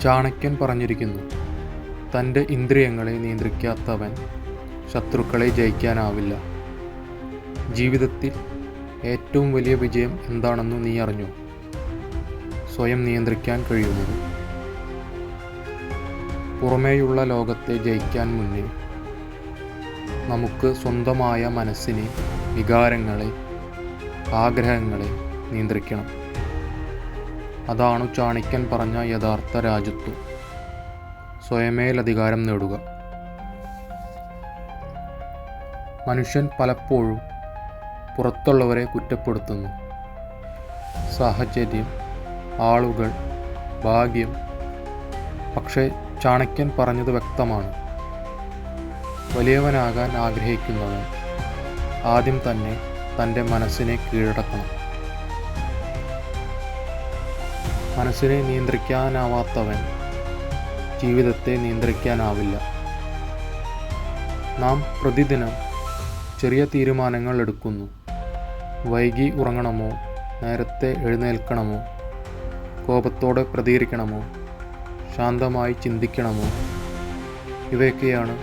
ചാണക്യൻ പറഞ്ഞിരിക്കുന്നു, തൻ്റെ ഇന്ദ്രിയങ്ങളെ നിയന്ത്രിക്കാത്തവൻ ശത്രുക്കളെ ജയിക്കാനാവില്ല. ജീവിതത്തിൽ ഏറ്റവും വലിയ വിജയം എന്താണെന്ന് നീ അറിഞ്ഞോ? സ്വയം നിയന്ത്രിക്കാൻ കഴിയുന്നത്. പുറമേയുള്ള ലോകത്തെ ജയിക്കാൻ മുന്നേ നമുക്ക് സ്വന്തമായ മനസ്സിനെ, വികാരങ്ങളെ, ആഗ്രഹങ്ങളെ നിയന്ത്രിക്കണം. അതാണ് ചാണക്യൻ പറഞ്ഞ യഥാർത്ഥ രാജത്വം. സ്വയമേലധികാരം നേടുക. മനുഷ്യൻ പലപ്പോഴും പുറത്തുള്ളവരെ കുറ്റപ്പെടുത്തുന്നു. സാഹചര്യം, ആളുകൾ, ഭാഗ്യം. പക്ഷേ ചാണക്യൻ പറഞ്ഞത് വ്യക്തമാണ്. വലിയവനാകാൻ ആഗ്രഹിക്കുന്നവൻ ആദ്യം തന്നെ തൻ്റെ മനസ്സിനെ കീഴടക്കണം. മനസ്സിനെ നിയന്ത്രിക്കാനാവാത്തവൻ ജീവിതത്തെ നിയന്ത്രിക്കാനാവില്ല. നാം പ്രതിദിനം ചെറിയ തീരുമാനങ്ങൾ എടുക്കുന്നു. വൈകി ഉറങ്ങണമോ, നേരത്തെ എഴുന്നേൽക്കണമോ, കോപത്തോടെ പ്രതികരിക്കണമോ, ശാന്തമായി ചിന്തിക്കണമോ? ഇവയൊക്കെയാണ്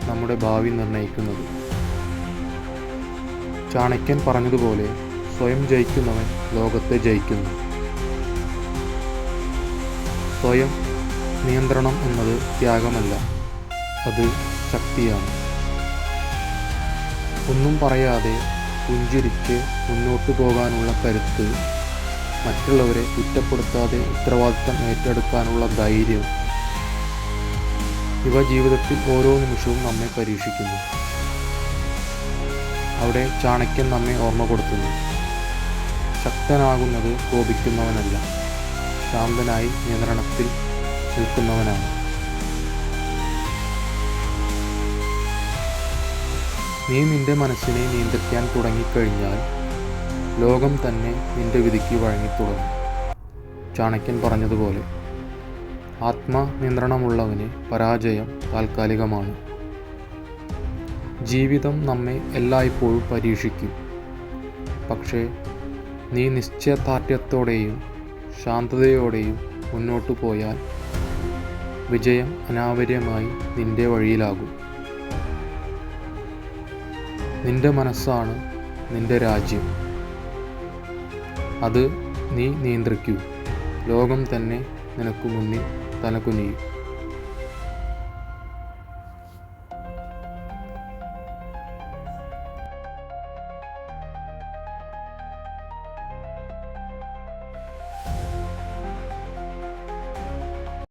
നമ്മുടെ ഭാവി നിർണ്ണയിക്കുന്നത്. ചാണക്യൻ പറഞ്ഞതുപോലെ സ്വയം ജയിക്കുന്നവൻ ലോകത്തെ ജയിക്കുന്നു. സ്വയം നിയന്ത്രണം എന്നത് ത്യാഗമല്ല, അത് ശക്തിയാണ്. ഒന്നും പറയാതെ പുഞ്ചിരിച്ച് മുന്നോട്ടു പോകാനുള്ള കരുത്ത്, മറ്റുള്ളവരെ കുറ്റപ്പെടുത്താതെ ഉത്തരവാദിത്തം ഏറ്റെടുക്കാനുള്ള ധൈര്യം, ഇവ ജീവിതത്തിൽ ഓരോ നിമിഷവും നമ്മെ പരീക്ഷിക്കുന്നു. അവിടെ ചാണക്യൻ നമ്മെ ഓർമ്മപ്പെടുത്തുന്നു, ശക്തനാകുന്നത് കോപിക്കുന്നവനല്ല, ശാന്തനായി നിയന്ത്രണത്തിൽ നിൽക്കുന്നവനാണ്. നീ നിന്റെ മനസ്സിനെ നിയന്ത്രിക്കാൻ തുടങ്ങിക്കഴിഞ്ഞാൽ ലോകം തന്നെ നിന്റെ വിധിക്ക് വഴങ്ങിത്തുടങ്ങും. ചാണക്യൻ പറഞ്ഞതുപോലെ ആത്മനിയന്ത്രണമുള്ളവന് പരാജയം താൽക്കാലികമാണ്. ജീവിതം നമ്മെ എല്ലായ്പ്പോഴും പരീക്ഷിക്കും. പക്ഷേ നീ നിശ്ചയദാർഢ്യത്തോടെയും ശാന്തതയോടെയും മുന്നോട്ടു പോയാൽ വിജയം അനാവര്യമായി നിന്റെ വഴിയിലാകും. നിന്റെ മനസ്സാണ് നിന്റെ രാജ്യം. അത് നീ നിയന്ത്രിക്കൂ. ലോകം തന്നെ നിനക്ക് മുന്നിൽ തലകുനിയും.